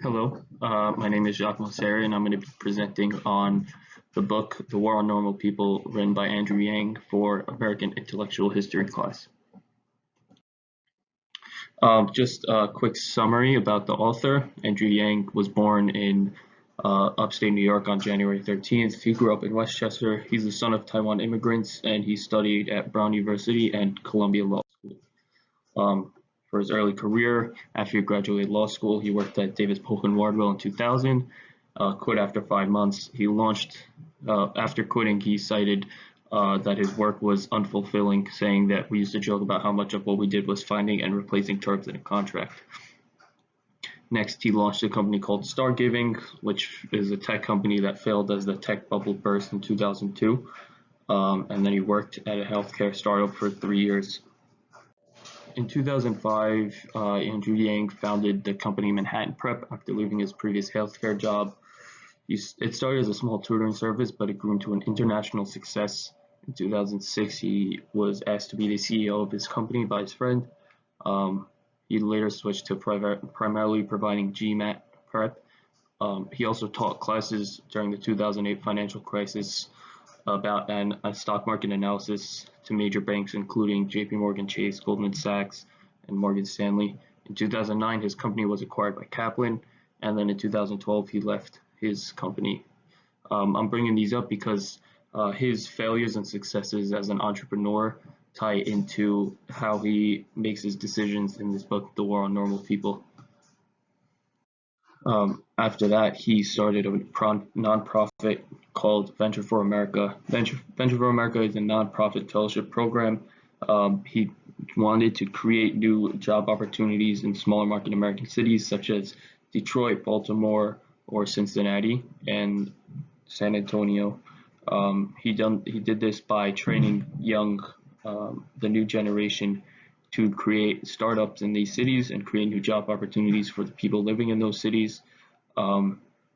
Hello, my name is Jacques Mosseri, and I'm going to be presenting on the book The War on Normal People, written by Andrew Yang for American Intellectual History class. Just a quick summary about the author. Andrew Yang was born in upstate New York on January 13th. He grew up in Westchester. He's the son of Taiwan immigrants, and he studied at Brown University and Columbia Law School. Um, for his early career, after he graduated law school, he worked at Davis Polk and Wardwell in 2000. Quit after 5 months. He launched. After quitting, he cited that his work was unfulfilling, saying that we used to joke about how much of what we did was finding and replacing terms in a contract. Next, he launched a company called Star Giving, which is a tech company that failed as the tech bubble burst in 2002. And then he worked at a healthcare startup for 3 years. In 2005, Andrew Yang founded the company Manhattan Prep after leaving his previous healthcare job. It started as a small tutoring service, but it grew into an international success. In 2006, he was asked to be the CEO of his company by his friend. He later switched to primarily providing GMAT prep. He also taught classes during the 2008 financial crisis about a stock market analysis to major banks including JP Morgan Chase, Goldman Sachs, and Morgan Stanley. In 2009, his company was acquired by Kaplan, and then in 2012, he left his company. I'm bringing these up because his failures and successes as an entrepreneur tie into how he makes his decisions in this book, The War on Normal People. After that, he started a nonprofit called Venture for America. Venture for America is a nonprofit fellowship program. He wanted to create new job opportunities in smaller market American cities such as Detroit, Baltimore, or Cincinnati and San Antonio. He did this by training the new generation to create startups in these cities and create new job opportunities for the people living in those cities.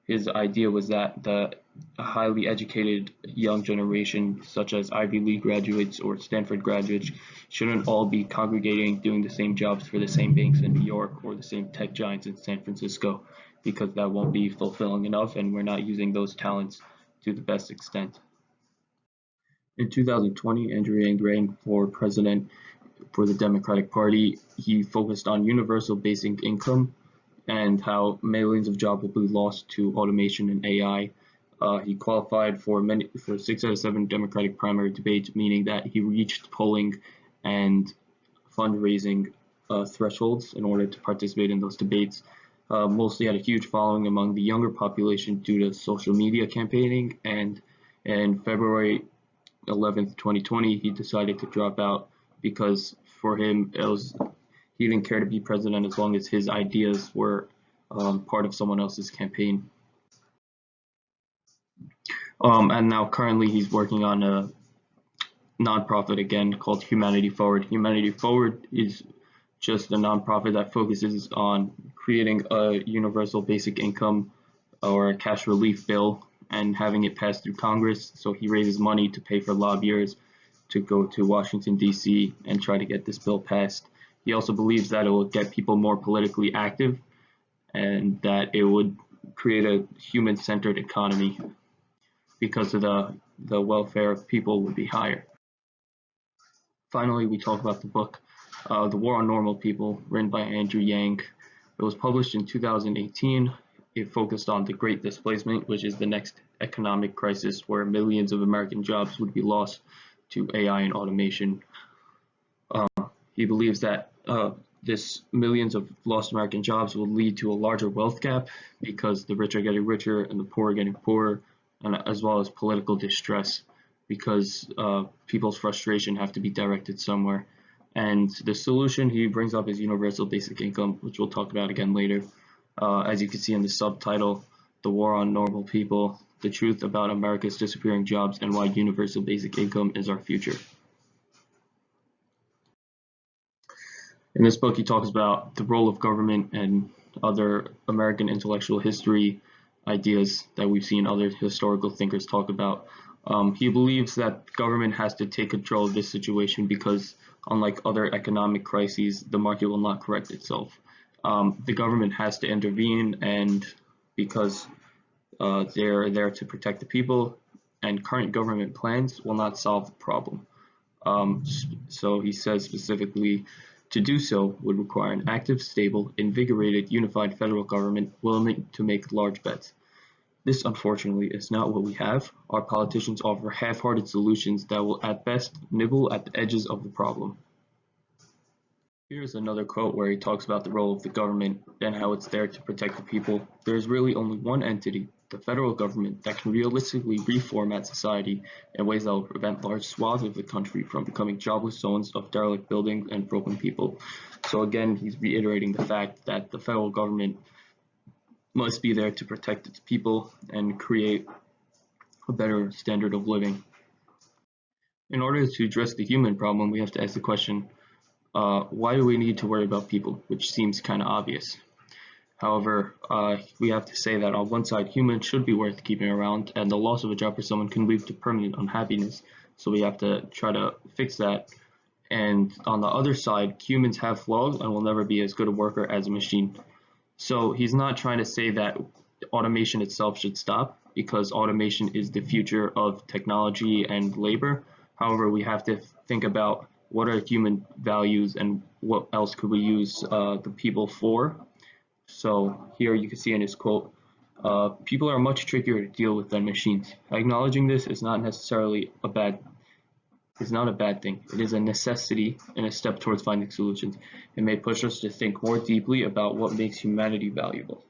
His idea was that the highly educated young generation, such as Ivy League graduates or Stanford graduates, shouldn't all be congregating doing the same jobs for the same banks in New York or the same tech giants in San Francisco, because that won't be fulfilling enough and we're not using those talents to the best extent. In 2020, Andrew Yang ran for president for the Democratic Party. He focused on universal basic income and how millions of jobs will be lost to automation and AI. He qualified for 6 out of 7 Democratic primary debates, meaning that he reached polling and fundraising thresholds in order to participate in those debates. Mostly had a huge following among the younger population due to social media campaigning, and in February 11th, 2020, he decided to drop out because for him he didn't care to be president as long as his ideas were part of someone else's campaign. And now currently he's working on a nonprofit again called Humanity Forward. Humanity Forward is just a nonprofit that focuses on creating a universal basic income or a cash relief bill and having it passed through Congress. So he raises money to pay for lobbyers to go to Washington, D.C. and try to get this bill passed. He also believes that it will get people more politically active and that it would create a human-centered economy because of the welfare of people would be higher. Finally, we talk about the book, The War on Normal People, written by Andrew Yang. It was published in 2018. It focused on the Great Displacement, which is the next economic crisis where millions of American jobs would be lost to AI and automation. He believes that this millions of lost American jobs will lead to a larger wealth gap because the rich are getting richer and the poor are getting poorer, and as well as political distress because people's frustration have to be directed somewhere. And the solution he brings up is universal basic income, which we'll talk about again later. As you can see in the subtitle, The War on Normal People, the truth about America's disappearing jobs and why universal basic income is our future. In this book, he talks about the role of government and other American intellectual history ideas that we've seen other historical thinkers talk about. He believes that government has to take control of this situation because, unlike other economic crises, the market will not correct itself. The government has to intervene, and because they're there to protect the people, and current government plans will not solve the problem. So he says specifically, to do so would require an active, stable, invigorated, unified federal government willing to make large bets. This, unfortunately, is not what we have. Our politicians offer half-hearted solutions that will at best nibble at the edges of the problem. Here's another quote where he talks about the role of the government and how it's there to protect the people. There is really only one entity, the federal government, that can realistically reformat society in ways that will prevent large swaths of the country from becoming jobless zones of derelict buildings and broken people. So again, he's reiterating the fact that the federal government must be there to protect its people and create a better standard of living. In order to address the human problem, we have to ask the question, why do we need to worry about people, which seems kind of obvious. However, we have to say that on one side, humans should be worth keeping around, and the loss of a job for someone can lead to permanent unhappiness. So we have to try to fix that. And on the other side, humans have flaws and will never be as good a worker as a machine. So he's not trying to say that automation itself should stop, because automation is the future of technology and labor. However, we have to think about what are human values and what else could we use the people for. So here you can see in his quote, people are much trickier to deal with than machines. Acknowledging this is not necessarily a bad thing. It is a necessity and a step towards finding solutions. It may push us to think more deeply about what makes humanity valuable.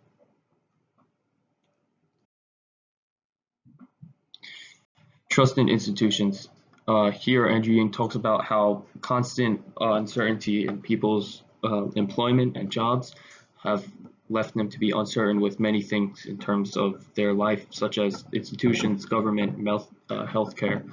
Trust in institutions. Here, Andrew Yang talks about how constant uncertainty in people's employment and jobs have left them to be uncertain with many things in terms of their life, such as institutions, government, healthcare.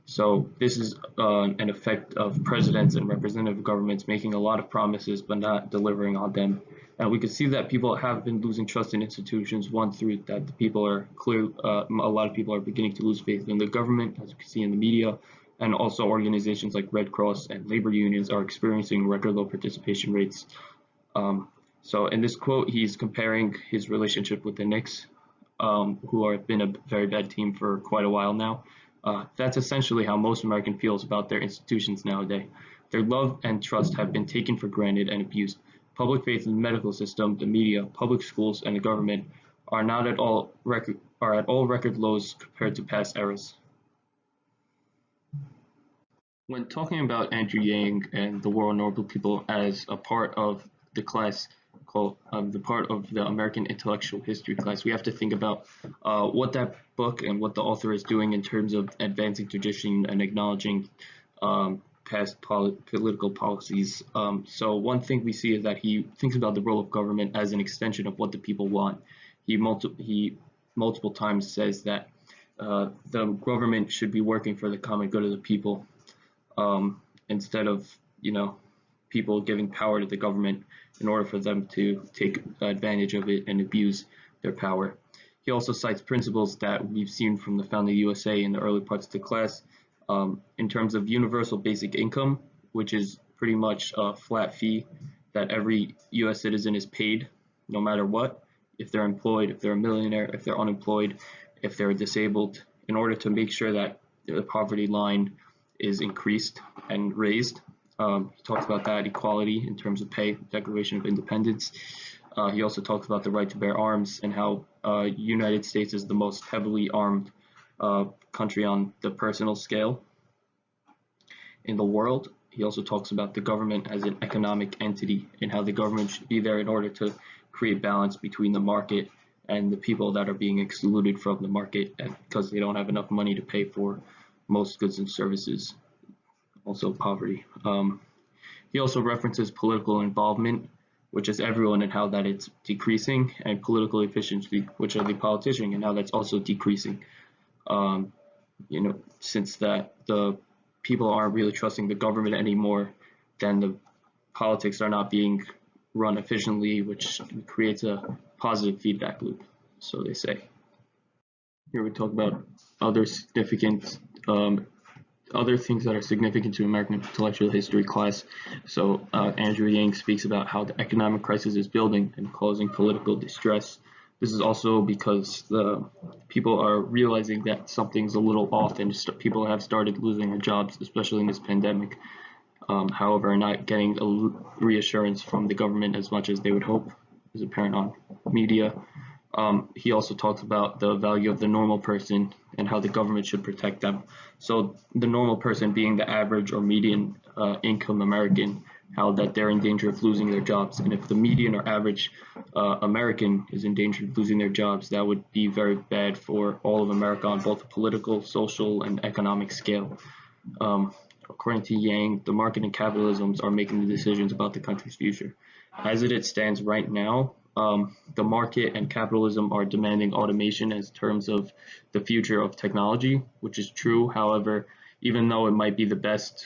So this is an effect of presidents and representative governments making a lot of promises but not delivering on them. And we can see that people have been losing trust in institutions. One, through that the people are clear, a lot of people are beginning to lose faith in the government, as we can see in the media, and also organizations like Red Cross and labor unions are experiencing record low participation rates. So in this quote, he's comparing his relationship with the Knicks, who have been a very bad team for quite a while now. That's essentially how most Americans feels about their institutions nowadays. Their love and trust have been taken for granted and abused. Public faith in the medical system, the media, public schools, and the government are at all record lows compared to past eras. When talking about Andrew Yang and the World Noble People as a part of the class called the part of the American Intellectual History class, we have to think about what that book and what the author is doing in terms of advancing tradition and acknowledging past political policies. So one thing we see is that he thinks about the role of government as an extension of what the people want. He multiple times says that the government should be working for the common good of the people, instead of people giving power to the government in order for them to take advantage of it and abuse their power. He also cites principles that we've seen from the founding USA in the early parts of the class, in terms of universal basic income, which is pretty much a flat fee that every US citizen is paid no matter what, if they're employed, if they're a millionaire, if they're unemployed, if they're disabled, in order to make sure that the poverty line is increased and raised. He talks about that equality in terms of pay, Declaration of Independence. He also talks about the right to bear arms and how United States is the most heavily armed country on the personal scale in the world. He also talks about the government as an economic entity and how the government should be there in order to create balance between the market and the people that are being excluded from the market because they don't have enough money to pay for most goods and services, also poverty. He also references political involvement, which is everyone, and how that it's decreasing, and political efficiency, which are the politicians, and how that's also decreasing. Since that the people aren't really trusting the government anymore, then the politics are not being run efficiently, which creates a positive feedback loop, so they say. Here we talk about other significant other things that are significant to American intellectual history class. So Andrew Yang speaks about how the economic crisis is building and causing political distress. This is also because the people are realizing that something's a little off, and people have started losing their jobs, especially in this pandemic. However, not getting a reassurance from the government as much as they would hope, is apparent on media. He also talks about the value of the normal person and how the government should protect them. So the normal person being the average or median income American, how that they're in danger of losing their jobs. And if the median or average American is in danger of losing their jobs, that would be very bad for all of America on both a political, social, and economic scale. According to Yang, the market and capitalisms are making the decisions about the country's future. As it stands right now, the market and capitalism are demanding automation as terms of the future of technology, which is true. However, even though it might be the best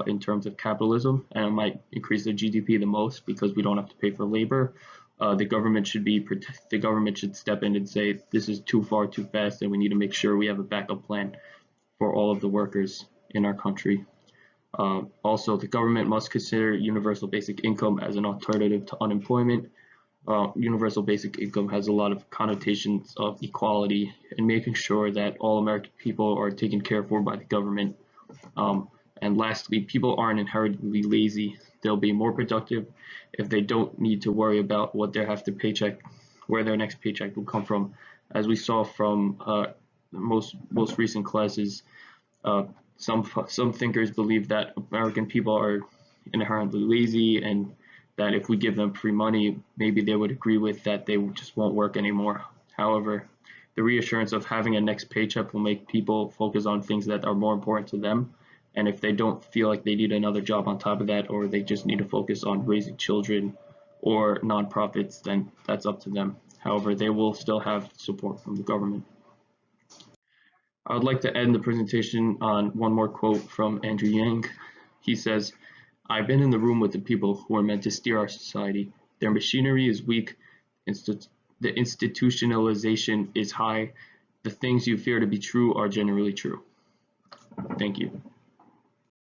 in terms of capitalism and it might increase the GDP the most because we don't have to pay for labor, the government should step in and say this is too far, too fast, and we need to make sure we have a backup plan for all of the workers in our country. Also, the government must consider universal basic income as an alternative to unemployment. Universal basic income has a lot of connotations of equality and making sure that all American people are taken care for by the government. And lastly, people aren't inherently lazy. They'll be more productive if they don't need to worry about what they have to paycheck, where their next paycheck will come from. As we saw from most recent classes, some thinkers believe that American people are inherently lazy, and that if we give them free money, maybe they would agree with that they just won't work anymore. However, the reassurance of having a next paycheck will make people focus on things that are more important to them. And if they don't feel like they need another job on top of that, or they just need to focus on raising children or nonprofits, then that's up to them. However, they will still have support from the government. I would like to end the presentation on one more quote from Andrew Yang. He says, "I've been in the room with the people who are meant to steer our society. Their machinery is weak, the institutionalization is high, the things you fear to be true are generally true." Thank you.